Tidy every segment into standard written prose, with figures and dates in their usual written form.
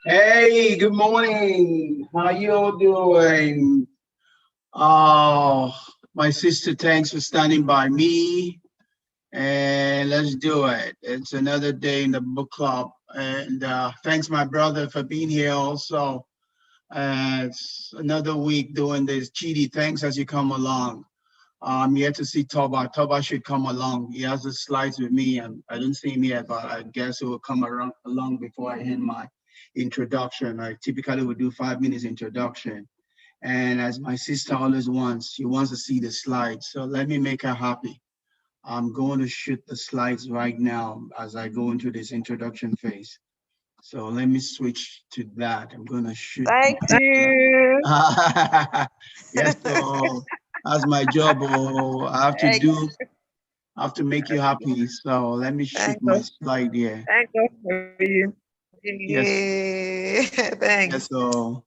Hey, good morning. How you all doing? Oh, my sister, thanks for standing by me. And let's do it. It's another day in the book club. And thanks, my brother, for being here also. It's another week doing this. Chidi, thanks as you come along. I'm yet to see Toba. Toba should come along. He has the slides with me, and I don't see him yet, but I guess it will come along before I end my introduction. I typically would do 5 minutes introduction. And as my sister always wants, she wants to see the slides. So let me make her happy. I'm going to shoot the slides right now as I go into this introduction phase. So let me switch to that. I'm going to shoot. Thank you. Yes, so that's my job. Oh, I have to make you happy. So let me shoot Thank my God. slide here. Thank God for you. Yes, Yay. yes. Thanks. So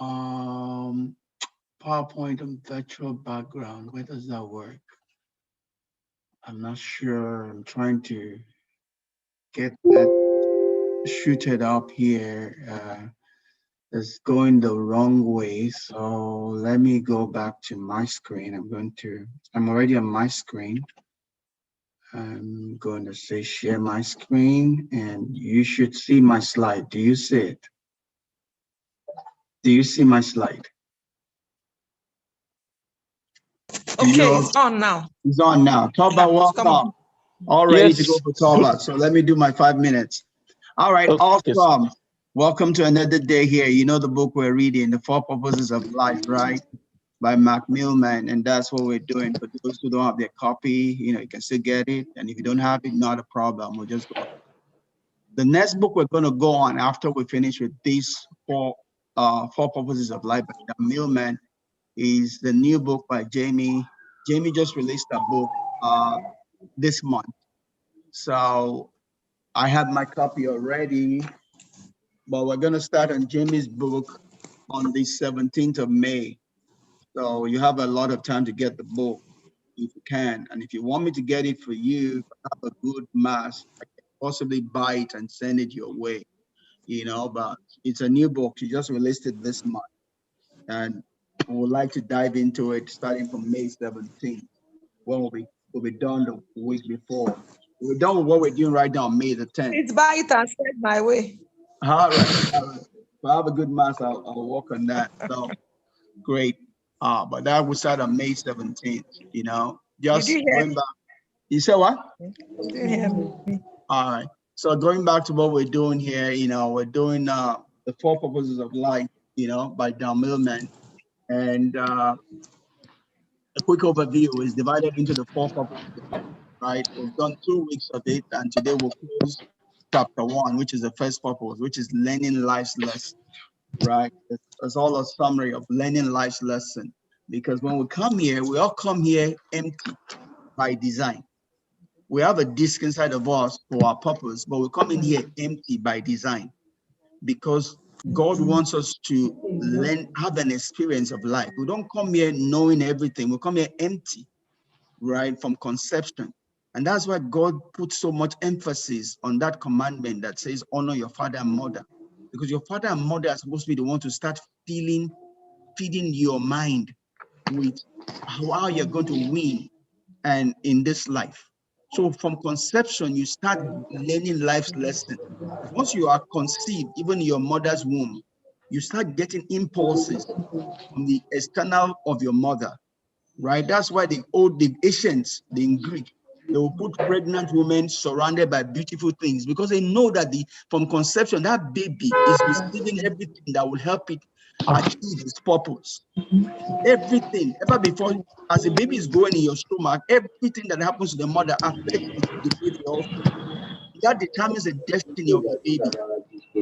um, PowerPoint and virtual background. Where does that work? I'm not sure. I'm trying to get that shooted up here. It's going the wrong way. So let me go back to my screen. I'm already on my screen. I'm going to say share my screen and you should see my slide. Do you see it? Do you see my slide? Do Okay, you? it's on now. It's on now. Toba, Yeah, it's coming. welcome. All ready to go Yes. for Toba. So let me do my 5 minutes. All right, Okay. awesome. Welcome to another day here. You know the book we're reading, The Four Purposes of Life, right? By Dan Millman, and that's what we're doing. For those who don't have their copy, you can still get it. And if you don't have it, not a problem. We'll just go. The next book we're going to go on after we finish with these four purposes of life by Dan Millman is the new book by Jamie. Jamie just released a book this month. So I have my copy already, but we're going to start on Jamie's book on the 17th of May. So you have a lot of time to get the book if you can. And if you want me to get it for you, have a good mass, I can possibly buy it and send it your way, but it's a new book. She just released it this month. And we would like to dive into it starting from May 17th. When we'll be done the week before. We're done with what we're doing right now, May the 10th. Please buy it and send my way. All right. All right. If I have a good mass, I'll work on that. So great. But that will start on May 17th. Did you Just hear going back. You said what? me? Did you hear me? All right. So going back to what we're doing here, we're doing the four purposes of life, by Dan Millman. And a quick overview is divided into the four purposes of life, right? We've done 2 weeks of it, and today we'll close chapter 1, which is the first purpose, which is learning life's lesson, right? It's all a summary of learning life's lesson. Because when we come here, we all come here empty by design. We have a disc inside of us for our purpose, but we come in here empty by design because God wants us to learn, have an experience of life. We don't come here knowing everything. We come here empty, right, from conception. And that's why God puts so much emphasis on that commandment that says, honor your father and mother. Because your father and mother are supposed to be the one to start feeding your mind with how you're going to win and in this life. So from conception, you start learning life's lesson. Once you are conceived, even in your mother's womb, you start getting impulses from the external of your mother, right? That's why the ancients, in Greek, they will put pregnant women surrounded by beautiful things because they know that from conception, that baby is receiving everything that will help it achieve its purpose. Everything, ever before, as a baby is growing in your stomach, everything that happens to the mother affects the baby also. That determines the destiny of the baby.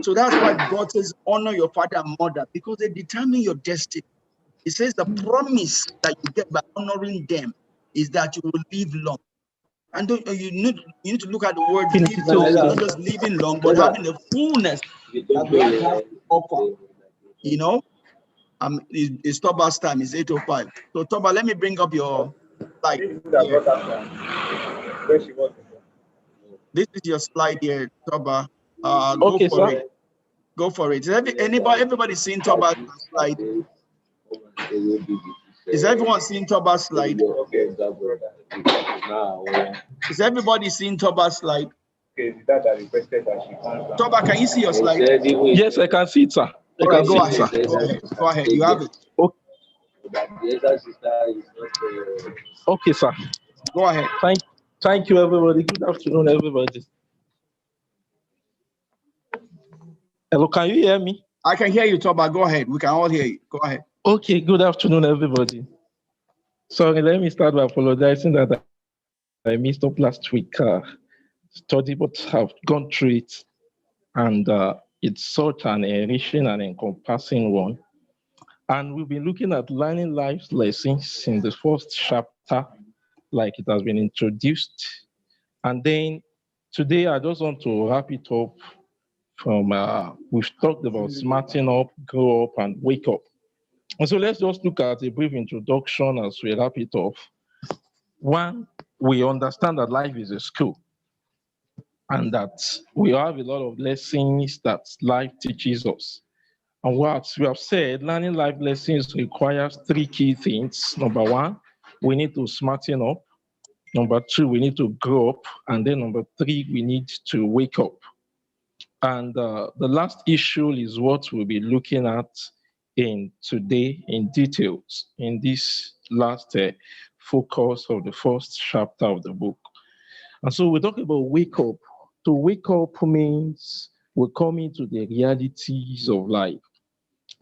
So that's why God says, honor your father and mother, because they determine your destiny. It says the promise that you get by honoring them is that you will live long. And you need to look at the word live long, not just living long, but having the fullness that life has to offer. It's Toba's time. It's 8:05. So Toba, let me bring up your slide here. This is your slide here, Toba. Go Okay, for sir. it. Go for it. Everybody seen Toba's slide? Is everyone seeing Toba's slide? Is everybody seeing Toba's slide? Toba, can you see your slide? Yes, I can see it, sir. I All can right, go see it, ahead. sir. Go ahead. Go ahead. You have it. Okay, sir. Go ahead. Thank you, everybody. Good afternoon, everybody. Hello, can you hear me? I can hear you, Toba. Go ahead. We can all hear you. Go ahead. Okay, good afternoon, everybody. Sorry, let me start by apologizing that I missed up last week study, but have gone through it, and it's such an enriching and encompassing one. And we've been looking at learning life's lessons in the first chapter, like it has been introduced. And then today, I just want to wrap it up from we've talked about smarting up, grow up, and wake up. And so let's just look at a brief introduction as we wrap it up. One, we understand that life is a school and that we have a lot of lessons that life teaches us. And what we have said, learning life lessons requires three key things. Number one, we need to smarten up. Number two, we need to grow up. And then number three, we need to wake up. And the last issue is what we'll be looking at in today in details in this last focus of the first chapter of the book. And so we talk about wake up. To wake up means we come into the realities of life.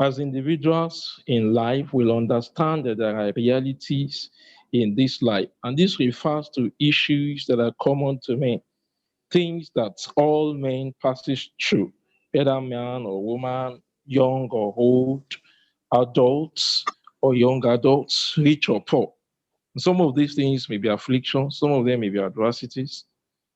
As individuals in life, we'll understand that there are realities in this life. And this refers to issues that are common to men, things that all men passes through, whether man or woman, young or old, adults or young adults, rich or poor. Some of these things may be afflictions, some of them may be adversities,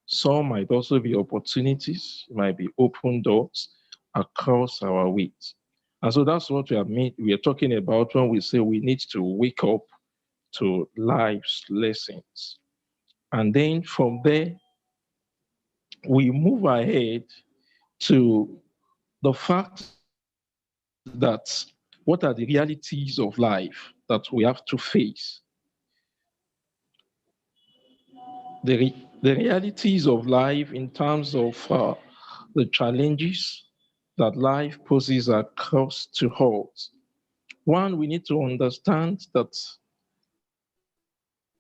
some might also be opportunities, might be open doors across our ways. And so that's what we are talking about when we say we need to wake up to life's lessons. And then from there, we move ahead to the fact that what are the realities of life that we have to face? The realities of life in terms of the challenges that life poses across to us. One, we need to understand that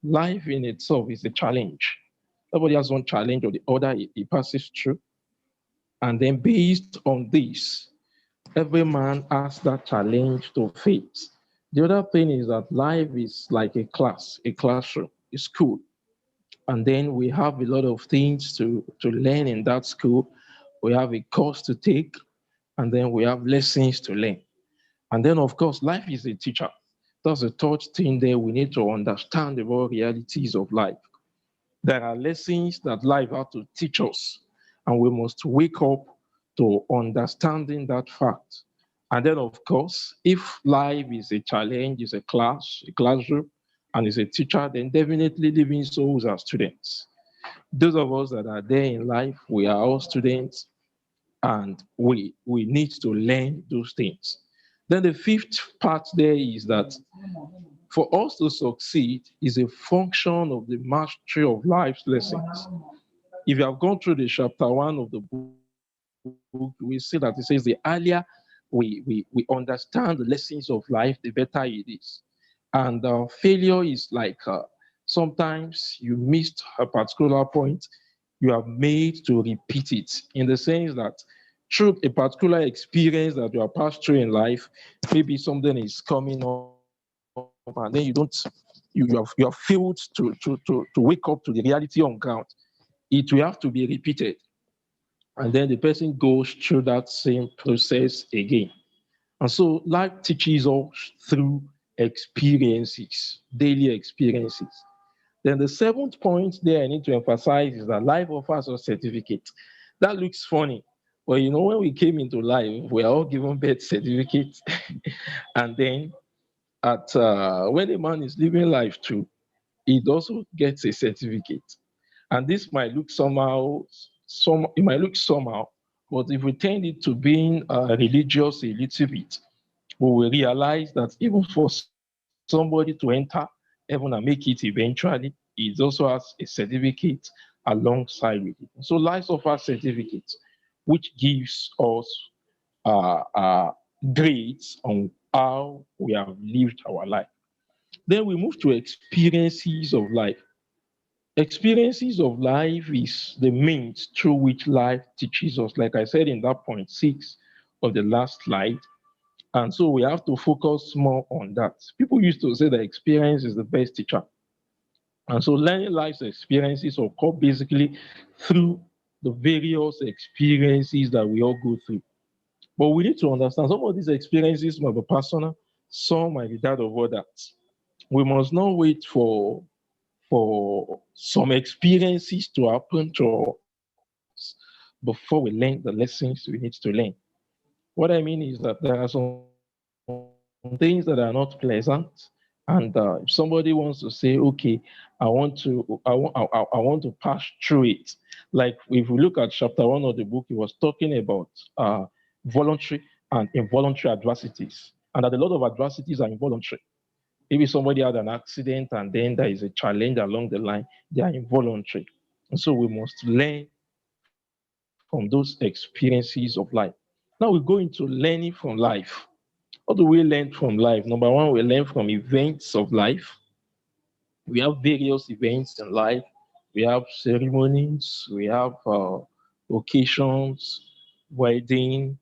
life in itself is a challenge. Everybody has one challenge or the other he passes through. And then based on this, every man has that challenge to face. The other thing is that life is like a classroom, a school. And then we have a lot of things to learn in that school. We have a course to take, and then we have lessons to learn. And then, of course, life is a teacher. That's the third thing there. We need to understand the raw realities of life. There are lessons that life has to teach us, and we must wake up to understanding that fact. And then, of course, if life is a challenge, is a classroom, and is a teacher, then definitely living souls are students. Those of us that are there in life, we are all students, and we need to learn those things. Then the fifth part there is that for us to succeed is a function of the mastery of life's lessons. If you have gone through the chapter one of the book, we see that it says the earlier we understand the lessons of life, the better it is. And failure is like sometimes you missed a particular point, you are made to repeat it in the sense that through a particular experience that you are passed through in life, maybe something is coming up and then you have failed to wake up to the reality on ground. It will have to be repeated. And then the person goes through that same process again. And so life teaches us through experiences, daily experiences. Then the seventh point there I need to emphasize is that life offers us certificate. That looks funny. But you know, when we came into life, we are all given birth certificates. And then at when a man is living life too, he also gets a certificate. And this might look somehow, it might look somehow, But if we tend it to being religious a little bit, we will realize that even for somebody to enter heaven and make it eventually, it also has a certificate alongside with it. So life offers certificates, which gives us grades on how we have lived our life. Then we move to experiences of life. Experiences of life is the means through which life teaches us, like I said in that point six of the last slide. And so we have to focus more on that. People used to say that experience is the best teacher. And so learning life's experiences occur basically through the various experiences that we all go through. But we need to understand some of these experiences might be personal, some might be that of others. We must not wait for some experiences to happen to us before we learn the lessons we need to learn. What I mean is that there are some things that are not pleasant, and if somebody wants to say, "Okay, I want to pass through it," like if we look at chapter one of the book, he was talking about voluntary and involuntary adversities, and that a lot of adversities are involuntary. Maybe somebody had an accident and then there is a challenge along the line, they are involuntary. And so we must learn from those experiences of life. Now we go into learning from life. What do we learn from life? Number one, we learn from events of life. We have various events in life. We have ceremonies, we have occasions, wedding,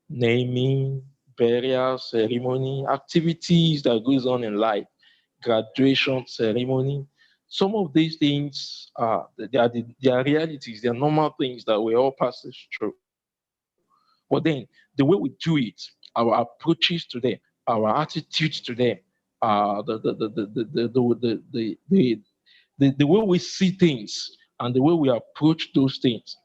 naming, burial ceremony, activities that goes on in life, graduation ceremony. Some of these things they are realities, they are normal things that we all pass through. But then the way we do it, our approaches to them, our attitudes to them, the way we see things and the way we approach those things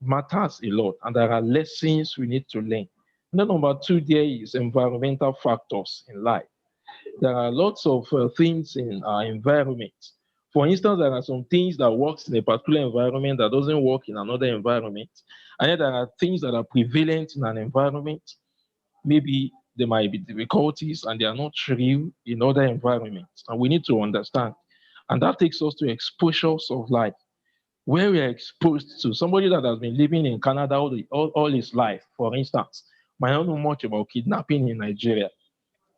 matters a lot. And there are lessons we need to learn. And then number two, there is environmental factors in life. There are lots of things in our environment. For instance, there are some things that works in a particular environment that doesn't work in another environment. And then there are things that are prevalent in an environment. Maybe there might be difficulties and they are not real in other environments. And we need to understand. And that takes us to exposures of life, where we are exposed to somebody that has been living in Canada all his life, for instance, might not know much about kidnapping in Nigeria.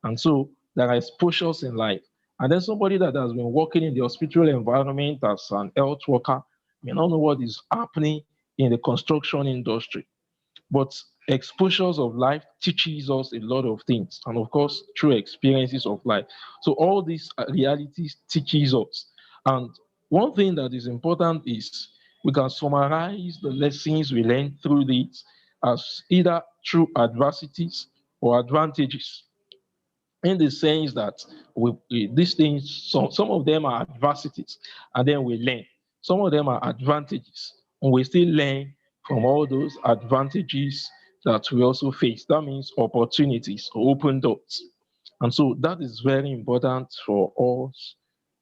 And so there are exposures in life. And then somebody that has been working in the hospital environment as an health worker may not know what is happening in the construction industry. But exposures of life teaches us a lot of things, and of course, through experiences of life. So all these realities teaches us. And one thing that is important is we can summarize the lessons we learn through these as either through adversities or advantages, in the sense that these things, some of them are adversities, and then we learn. Some of them are advantages, and we still learn from all those advantages that we also face. That means opportunities or open doors. And so that is very important for us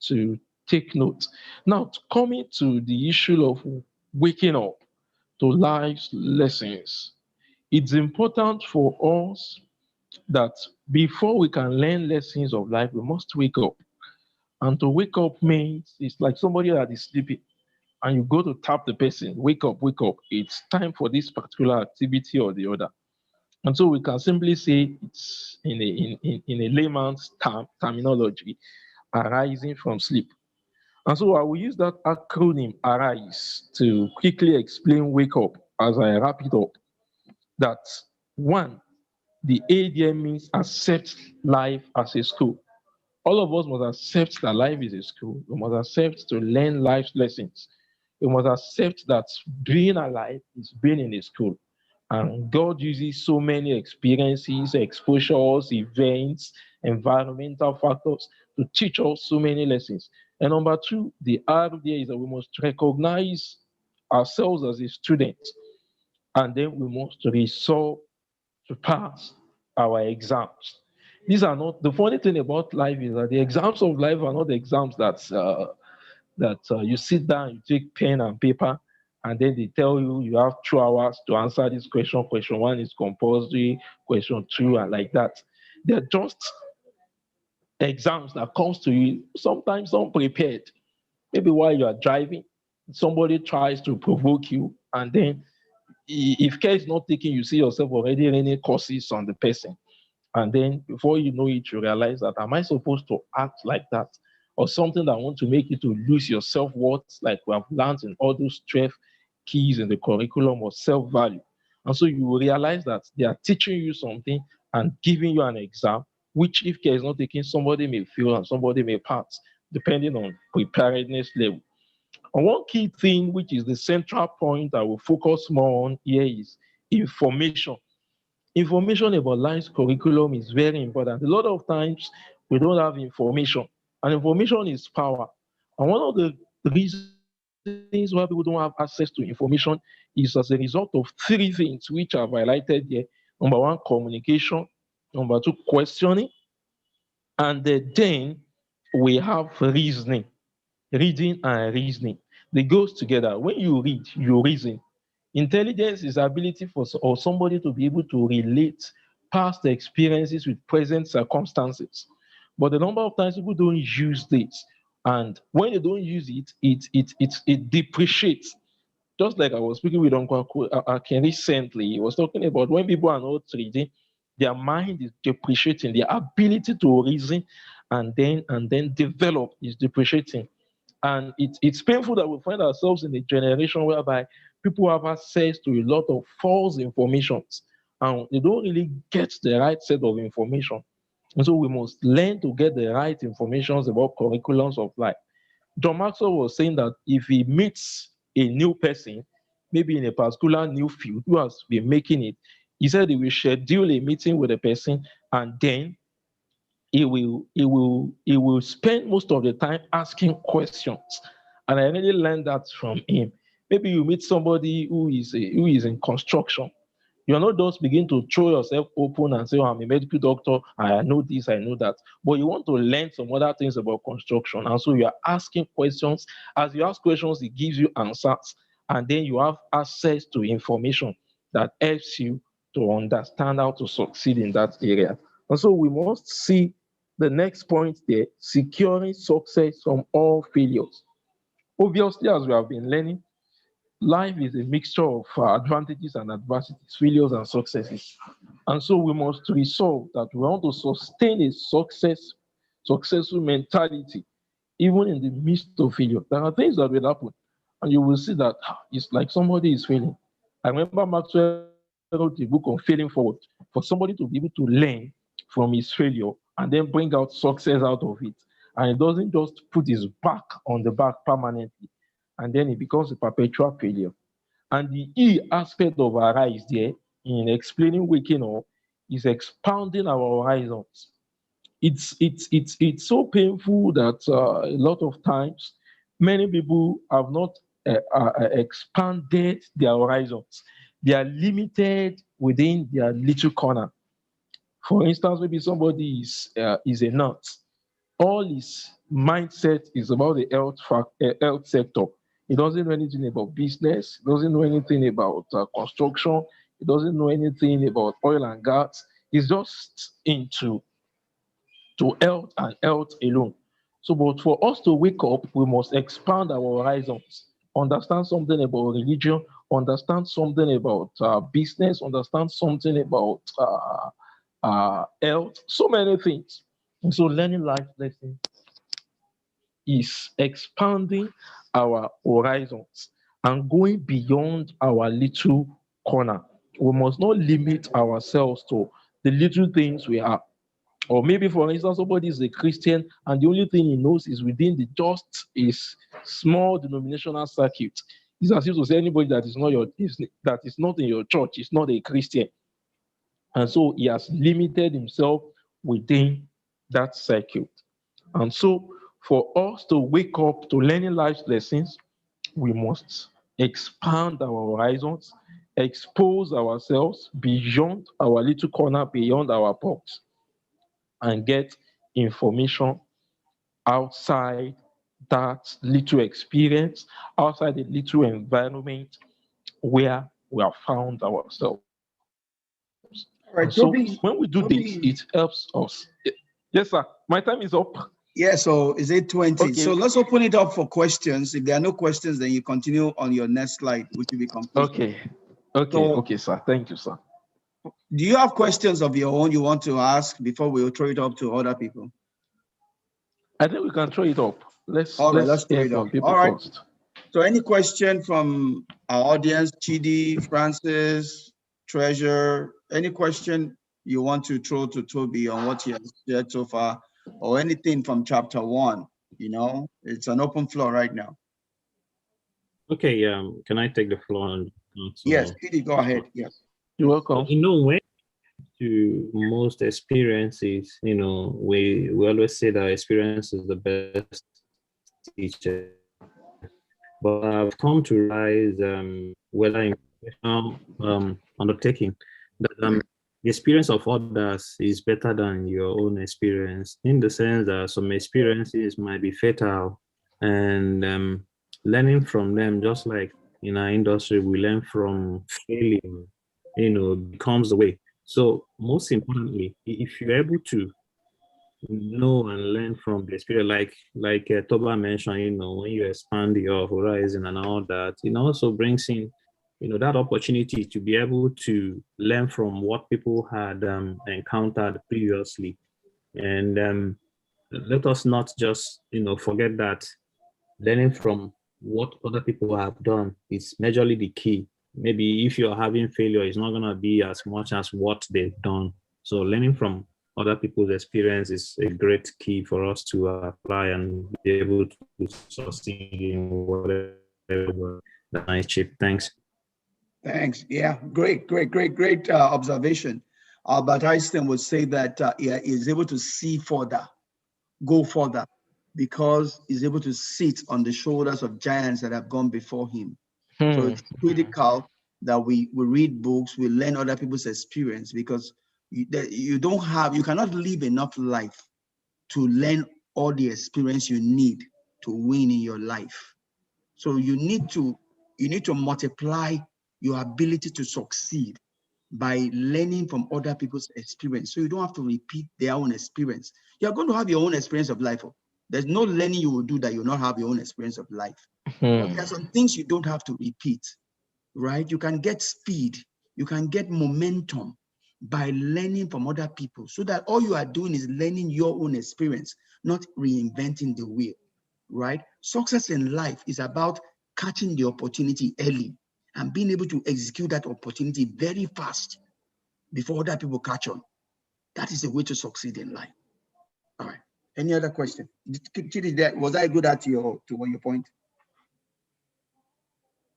to take note. Now, coming to the issue of waking up to life's lessons, it's important for us that before we can learn lessons of life, we must wake up. And to wake up means it's like somebody that is sleeping and you go to tap the person, wake up, wake up. It's time for this particular activity or the other. And so we can simply say it's in a layman's terminology, arising from sleep. And so I will use that acronym ARISE to quickly explain wake up as I wrap it up. That one, the A there means accept life as a school. All of us must accept that life is a school. We must accept to learn life's lessons. We must accept that being alive is being in a school. And God uses so many experiences, exposures, events, environmental factors to teach us so many lessons. And number two, the R there is that we must recognize ourselves as a student, and then we must resolve to pass our exams. These are not the funny thing about life is that the exams of life are not the exams that you sit down, you take pen and paper, and then they tell you you have 2 hours to answer this question. Question one is compulsory, question two, and like that. They're just exams that comes to you sometimes unprepared. Maybe while you are driving, somebody tries to provoke you, and then if care is not taken, you see yourself already running courses on the person. And then before you know it, you realize that am I supposed to act like that? Or something that want to make you to lose your self-worth, like we have learned in all those 12 keys in the curriculum of self-value. And so you will realize that they are teaching you something and giving you an exam, which if care is not taken, somebody may fail and somebody may pass, depending on preparedness level. And one key thing, which is the central point I will focus more on here, is information. Information about life's curriculum is very important. A lot of times we don't have information, and information is power. And one of the reasons why people don't have access to information is as a result of three things which I've highlighted here. Number one, communication. Number two, questioning. And then we have reasoning. Reading and reasoning. They goes together. When you read, you reason. Intelligence is ability for or somebody to be able to relate past experiences with present circumstances. But the number of times people don't use this, and when they don't use it, it depreciates. Just like I was speaking with Uncle Akin recently, he was talking about when people are not reading, their mind is depreciating, their ability to reason and then develop is depreciating. And it's painful that we find ourselves in a generation whereby people have access to a lot of false informations and they don't really get the right set of information. And so we must learn to get the right informations about curriculums of life. John Maxwell was saying that if he meets a new person, maybe in a particular new field who has been making it, he said he will schedule a meeting with the person and then he will spend most of the time asking questions. And I really learned that from him. Maybe you meet somebody who is in construction. You're not just begin to throw yourself open and say, oh, I'm a medical doctor, I know this, I know that. But you want to learn some other things about construction. And so you're asking questions. As you ask questions, it gives you answers. And then you have access to information that helps you to understand how to succeed in that area. And so we must see the next point there, securing success from all failures. Obviously, as we have been learning, life is a mixture of advantages and adversities, failures and successes. And so we must resolve that we want to sustain a successful mentality, even in the midst of failure. There are things that will happen, and you will see that it's like somebody is failing. I remember Maxwell wrote the book on failing forward, for somebody to be able to learn from his failure and then bring out success out of it. And it doesn't just put his back on the back permanently, and then it becomes a perpetual failure. And the E aspect of arise there in explaining waking up is expounding our horizons. It's so painful that a lot of times many people have not expanded their horizons. They are limited within their little corner. For instance, maybe somebody is a nurse. All his mindset is about the health sector. He doesn't know anything about business. He doesn't know anything about construction. He doesn't know anything about oil and gas. He's just into to health and health alone. So, but for us to wake up, we must expand our horizons, understand something about religion, understand something about business, understand something about health, so many things. And so, learning life lessons is expanding our horizons and going beyond our little corner. We must not limit ourselves to the little things we have. Or maybe, for instance, somebody is a Christian and the only thing he knows is within the just is small denominational circuit. It's as if to say anybody that is not in your church is not a Christian. And so he has limited himself within that circuit. And so for us to wake up to learning life lessons, we must expand our horizons, expose ourselves beyond our little corner, beyond our box, and get information outside that little experience, outside the little environment where we have found ourselves. All right, And so Toby. when we do this, Toby. it helps us. Yes, sir. My time is up. Yeah, so is it 20? Okay. So let's open it up for questions. If there are no questions, then you continue on your next slide, which will be complete. Okay, sir. Thank you, sir. Do you have questions of your own you want to ask before we throw it up to other people? I think we can throw it up. Let's throw hear it from up. people All right. first. So any question from our audience, Chidi, Francis, Treasure, any question you want to throw to Toby on what he has shared so far, or anything from chapter 1, it's an open floor right now. Okay, can I take the floor? Yes, Chidi, go ahead. Yes. You're welcome. When to most experiences, we always say that experience is the best teacher. But I've come to realize, whether in undertaking, that the experience of others is better than your own experience, in the sense that some experiences might be fatal, and learning from them, just like in our industry, we learn from failure, becomes the way. So most importantly, if you're able to know and learn from the experience, like Toba mentioned, when you expand your horizon and all that, it also brings in, that opportunity to be able to learn from what people had encountered previously. And let us not just, forget that learning from what other people have done is majorly the key. Maybe if you're having failure, it's not going to be as much as what they've done. So learning from other people's experience is a great key for us to apply and be able to succeed in whatever. Nice, Chief. Thanks. Thanks. Yeah, great observation. Albert Einstein would say that he's able to see further, go further, because he's able to sit on the shoulders of giants that have gone before him. So it's critical that we read books, we learn other people's experience, because you cannot live enough life to learn all the experience you need to win in your life. So you need to multiply your ability to succeed by learning from other people's experience. So you don't have to repeat their own experience. You're going to have your own experience of life. There's no learning you will do that you'll not have your own experience of life. But there are some things you don't have to repeat, right? You can get speed, you can get momentum by learning from other people, so that all you are doing is learning your own experience, not reinventing the wheel, right? Success in life is about catching the opportunity early and being able to execute that opportunity very fast before other people catch on. That is the way to succeed in life. All right. Any other question? Was I good at your point?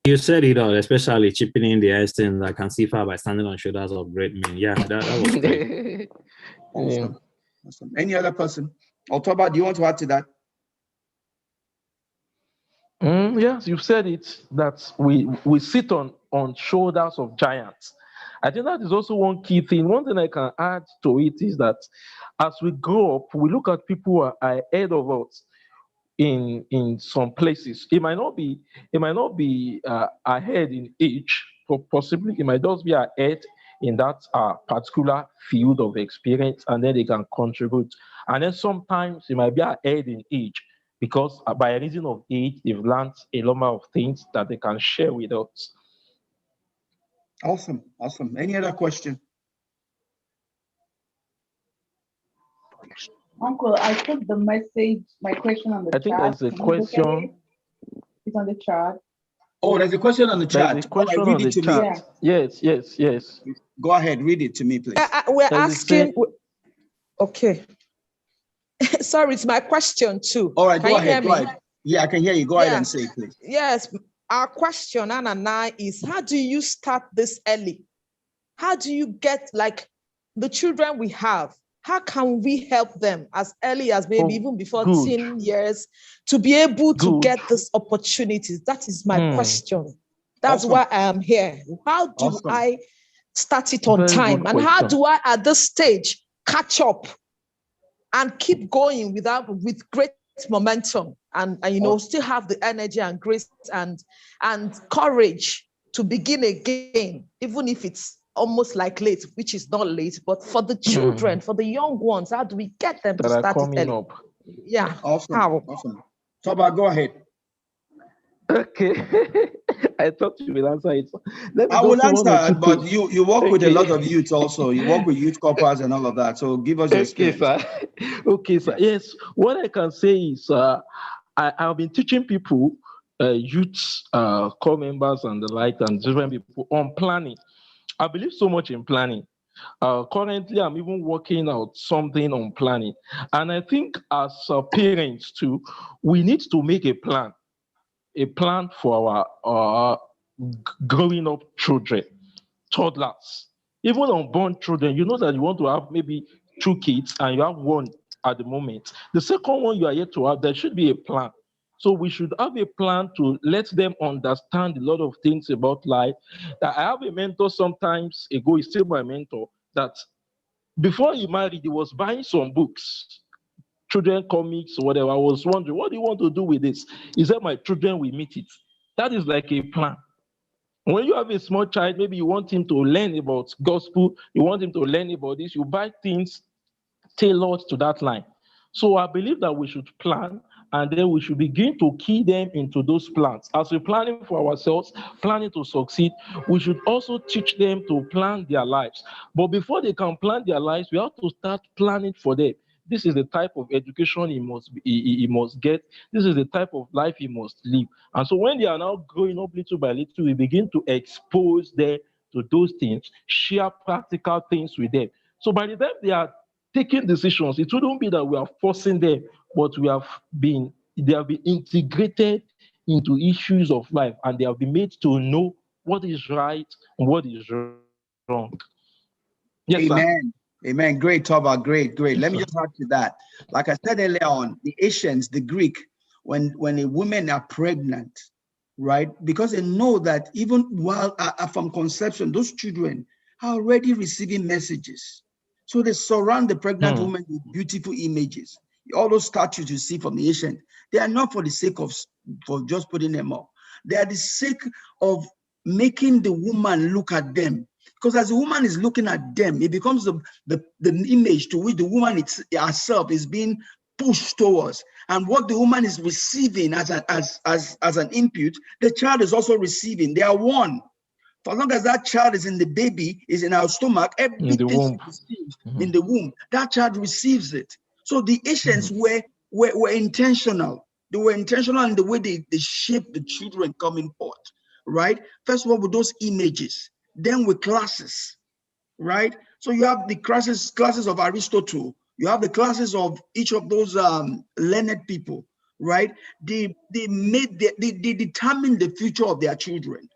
You said it all, especially chipping in the Einstein that can see far by standing on shoulders of great men. Yeah, that was great. Awesome. Awesome. Any other person? October, do you want to add to that? Yes, you said it, that we sit on shoulders of giants. I think that is also one key thing. One thing I can add to it is that as we grow up, we look at people who are ahead of us in some places. It might not be ahead in age, possibly it might just be ahead in that particular field of experience, and then they can contribute. And then sometimes it might be ahead in age, because by reason of age, they've learned a lot of things that they can share with us. Awesome. Any other question? Uncle, I put the message, my question on the chat. I think there's a question. It's on the chat. Oh, there's a question on the chat. There's a question on the chat. Yes. Go ahead, read it to me, please. We're asking. Okay. Sorry, it's my question too. All right, can go you ahead. Hear me? Yeah, I can hear you. Go ahead and say it, please. Yes. Our question, Anna and I, is how do you start this early? How do you get, like, the children we have? How can we help them as early as maybe even before 10 years to be able to get these opportunities? That is my question. That's why I am here. How do I start it on time? And how do I, at this stage, catch up and keep going with great momentum and still have the energy and grace and courage to begin again, even if it's almost like late, which is not late, but for the children, for the young ones, how do we get them to that are start it coming early? up. Yeah. Awesome. How? Awesome. Toba, go ahead. Okay. I thought you will answer it. Let me I will just say one or answer, two but things. you work with a Okay. lot of youth also. You work with youth corpers and all of that. So give us your Okay, experience. sir. Okay, sir. Yeah. Yes, what I can say is I've been teaching people, youth, core members and the like, and different people on planning. I believe so much in planning. Currently, I'm even working out something on planning. And I think as parents too, we need to make a plan for our growing up children, toddlers, even unborn children. You know that you want to have maybe 2 kids and you have one at the moment. The second one you are yet to have, there should be a plan. So we should have a plan to let them understand a lot of things about life. I have a mentor sometimes ago, he's still my mentor, that before he married, he was buying some books, children comics, whatever. I was wondering, what do you want to do with this? He said, my children will meet it. That is like a plan. When you have a small child, maybe you want him to learn about gospel, you want him to learn about this, you buy things tailored to that line. So I believe that we should plan and then we should begin to key them into those plans. As we're planning for ourselves, planning to succeed, we should also teach them to plan their lives. But before they can plan their lives, we have to start planning for them. This is the type of education he must get. This is the type of life he must live. And so when they are now growing up little by little, we begin to expose them to those things, share practical things with them. So by the time they are taking decisions, it wouldn't be that we are forcing them, but they have been integrated into issues of life and they have been made to know what is right and what is wrong. Yes, sir. Amen. Amen. Great, Toba. Great, great. Yes, Let me sir. just add to that. Like I said earlier on, the Asians, the Greek, when a women are pregnant, right? Because they know that even while from conception, those children are already receiving messages. So they surround the pregnant woman with beautiful images. All those statues you see from the Asian, they are not for the sake of for just putting them up. They are the sake of making the woman look at them. Because as the woman is looking at them, it becomes the image to which the woman herself is being pushed towards. And what the woman is receiving as an input, the child is also receiving. They are one. For as long as that child is in the baby, is in our stomach, In the everything she womb. receives in the womb, that child receives it. So the Asians were intentional. They were intentional in the way they shape the children coming forth, right? First of all, with those images, then with classes, right? So you have the classes of Aristotle, you have the classes of each of those learned people, right? They determine the future of their children,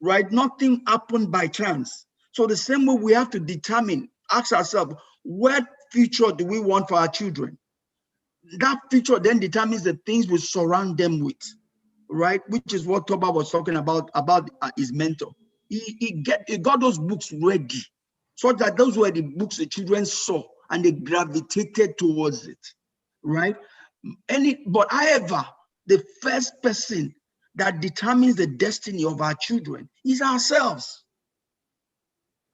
right? Nothing happened by chance. So the same way we have to determine, ask ourselves, what future do we want for our children? That future then determines the things we surround them with, right? Which is what Toba was talking about his mentor. He got those books ready, so that those were the books the children saw and they gravitated towards it, right? But however, the first person that determines the destiny of our children is ourselves.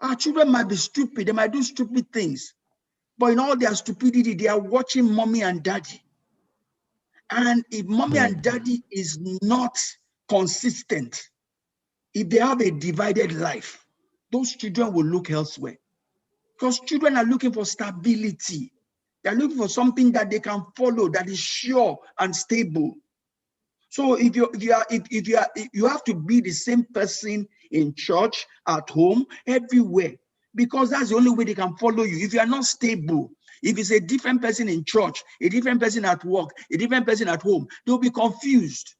Our children might be stupid, they might do stupid things, but in all their stupidity, they are watching mommy and daddy. And if mommy and daddy is not consistent, if they have a divided life, those children will look elsewhere. Because children are looking for stability. They're looking for something that they can follow, that is sure and stable. So you have to be the same person in church, at home, everywhere, because that's the only way they can follow you. If you are not stable, if it's a different person in church, a different person at work, a different person at home, they'll be confused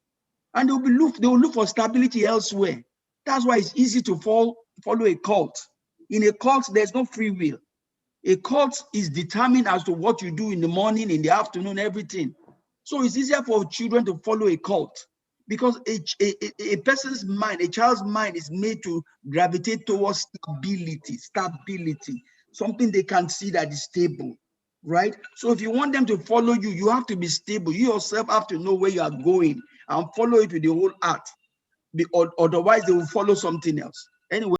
and they will look for stability elsewhere. That's why it's easy to follow a cult. In a cult, there's no free will. A cult is determined as to what you do in the morning, in the afternoon, everything. So it's easier for children to follow a cult because a person's mind, a child's mind is made to gravitate towards stability, something they can see that is stable. right? So if you want them to follow you, you have to be stable. You yourself have to know where you are going and follow it with the whole heart. Otherwise, they will follow something else. Anyway.